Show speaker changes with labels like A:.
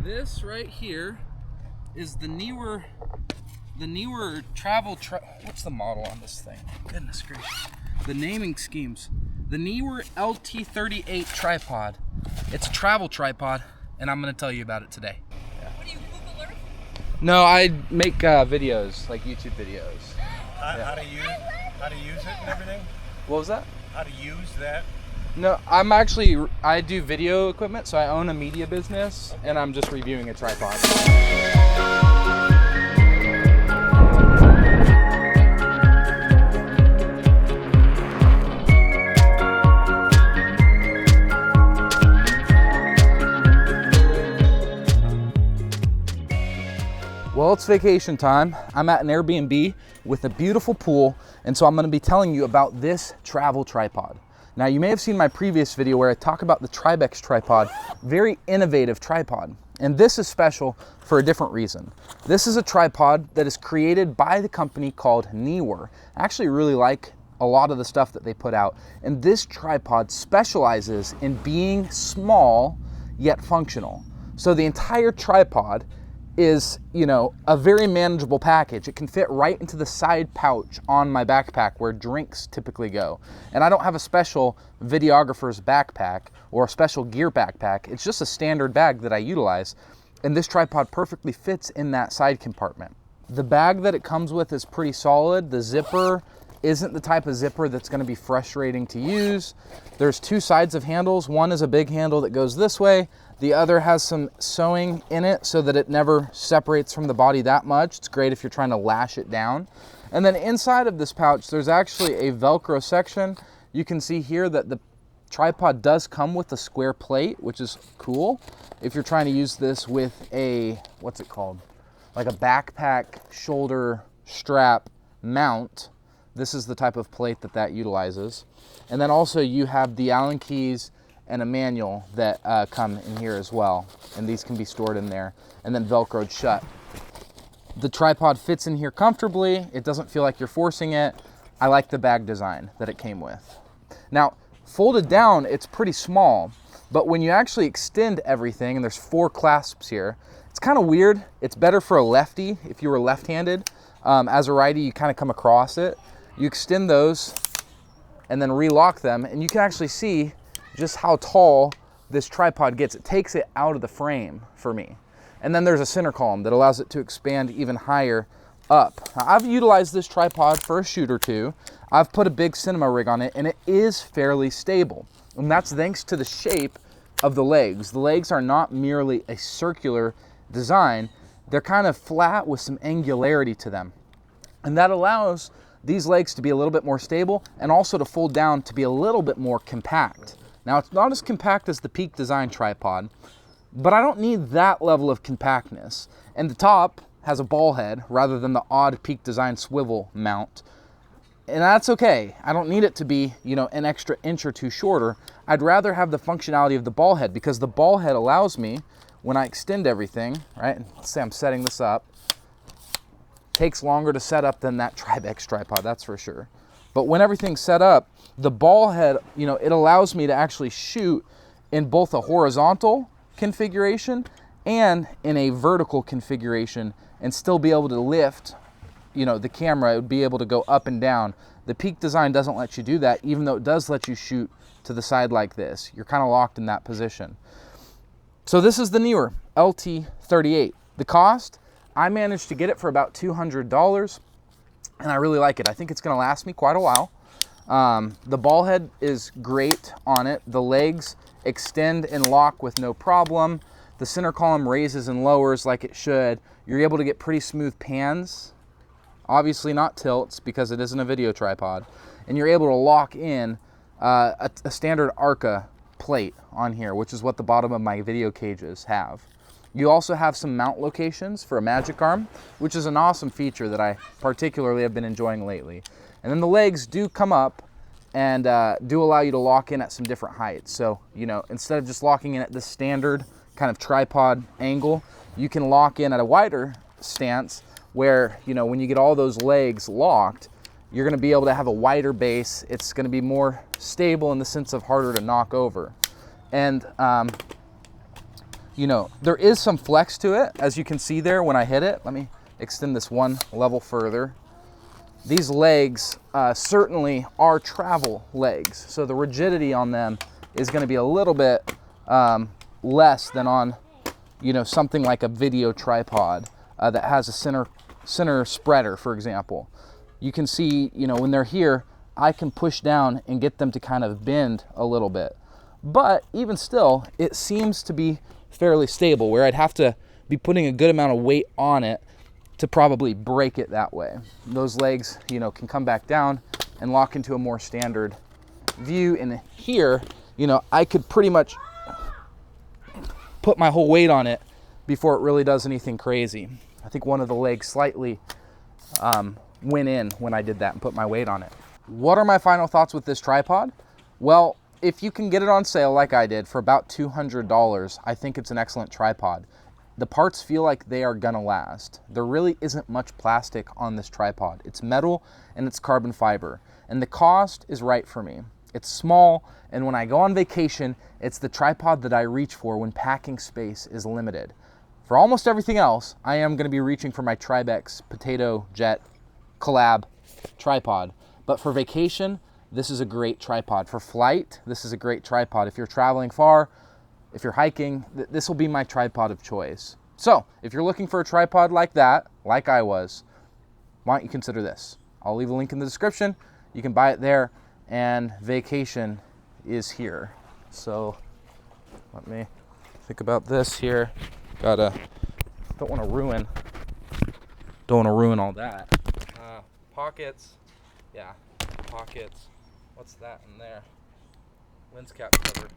A: This right here is the Neewer travel what's the model on this thing? Goodness gracious. The naming schemes. The Neewer LT38 tripod. It's a travel tripod, and I'm gonna tell you about it today. Yeah. What do you, Google Earth? No, I make videos, like YouTube videos.
B: How to use it and everything?
A: What was that?
B: How to use that?
A: No, I do video equipment, so I own a media business, and I'm just reviewing a tripod. Well, it's vacation time. I'm at an Airbnb with a beautiful pool, and so I'm going to be telling you about this travel tripod. Now, you may have seen my previous video where I talk about the Tribex tripod, very innovative tripod. And this is special for a different reason. This is a tripod that is created by the company called Neewer. I actually really like a lot of the stuff that they put out. And this tripod specializes in being small yet functional. So the entire tripod is, you know, a very manageable package. It can fit right into the side pouch on my backpack where drinks typically go. And I don't have a special videographer's backpack or a special gear backpack. It's just a standard bag that I utilize. And this tripod perfectly fits in that side compartment. The bag that it comes with is pretty solid. The zipper isn't the type of zipper that's going to be frustrating to use. There's two sides of handles. One is a big handle that goes this way. The other has some sewing in it so that it never separates from the body that much. It's great if you're trying to lash it down. And then inside of this pouch, there's actually a Velcro section. You can see here that the tripod does come with a square plate, which is cool. If you're trying to use this with a, what's it called? Like a backpack shoulder strap mount, this is the type of plate that utilizes. And then also you have the Allen keys and a manual that come in here as well. And these can be stored in there and then Velcroed shut. The tripod fits in here comfortably. It doesn't feel like you're forcing it. I like the bag design that it came with. Now, folded down, it's pretty small, but when you actually extend everything, and there's 4 clasps here, it's kind of weird. It's better for a lefty if you were left-handed. As a righty, you kind of come across it. You extend those and then relock them, and you can actually see just how tall this tripod gets. It takes it out of the frame for me. And then there's a center column that allows it to expand even higher up. Now, I've utilized this tripod for a shoot or two. I've put a big cinema rig on it, and it is fairly stable. And that's thanks to the shape of the legs. The legs are not merely a circular design. They're kind of flat with some angularity to them. And that allows these legs to be a little bit more stable and also to fold down to be a little bit more compact. Now, it's not as compact as the Peak Design tripod, but I don't need that level of compactness. And the top has a ball head rather than the odd Peak Design swivel mount. And that's okay. I don't need it to be, you know, an extra inch or two shorter. I'd rather have the functionality of the ball head because the ball head allows me, when I extend everything, right? Let's say I'm setting this up. Takes longer to set up than that Tribex tripod, that's for sure. But when everything's set up, the ball head, you know, it allows me to actually shoot in both a horizontal configuration and in a vertical configuration and still be able to lift, you know, the camera. It would be able to go up and down. The Peak Design doesn't let you do that, even though it does let you shoot to the side like this. You're kind of locked in that position. So this is the Neewer LT38. The cost, I managed to get it for about $200, and I really like it. I think it's gonna last me quite a while. The ball head is great on it. The legs extend and lock with no problem. The center column raises and lowers like it should. You're able to get pretty smooth pans, obviously not tilts because it isn't a video tripod, and you're able to lock in a standard Arca plate on here, which is what the bottom of my video cages have. You also have some mount locations for a magic arm, which is an awesome feature that I particularly have been enjoying lately. And then the legs do come up and do allow you to lock in at some different heights. So, you know, instead of just locking in at the standard kind of tripod angle, you can lock in at a wider stance where, you know, when you get all those legs locked, you're gonna be able to have a wider base. It's gonna be more stable in the sense of harder to knock over. And you know, there is some flex to it, as you can see there when I hit it. Let me extend this one level further. These legs certainly are travel legs, so the rigidity on them is going to be a little bit less than on, you know, something like a video tripod that has a center spreader, for example. You can see, you know, when they're here, I can push down and get them to kind of bend a little bit. But even still, it seems to be fairly stable, where I'd have to be putting a good amount of weight on it to probably break it that way. Those legs, you know, can come back down and lock into a more standard view. And here, you know, I could pretty much put my whole weight on it before it really does anything crazy. I think one of the legs slightly went in when I did that and put my weight on it. What are my final thoughts with this tripod? Well, if you can get it on sale like I did for about $200, I think it's an excellent tripod. The parts feel like they are gonna last. There really isn't much plastic on this tripod. It's metal and it's carbon fiber. And the cost is right for me. It's small, and when I go on vacation, it's the tripod that I reach for when packing space is limited. For almost everything else, I am gonna be reaching for my Tribex Potato Jet Collab tripod. But for vacation, this is a great tripod. For flight, this is a great tripod. If you're traveling far, if you're hiking, this will be my tripod of choice. So if you're looking for a tripod like that, like I was, why don't you consider this? I'll leave a link in the description. You can buy it there, and vacation is here. So let me think about this here. Don't want to ruin all that. Pockets, yeah, pockets. What's that in there? Lens cap cover.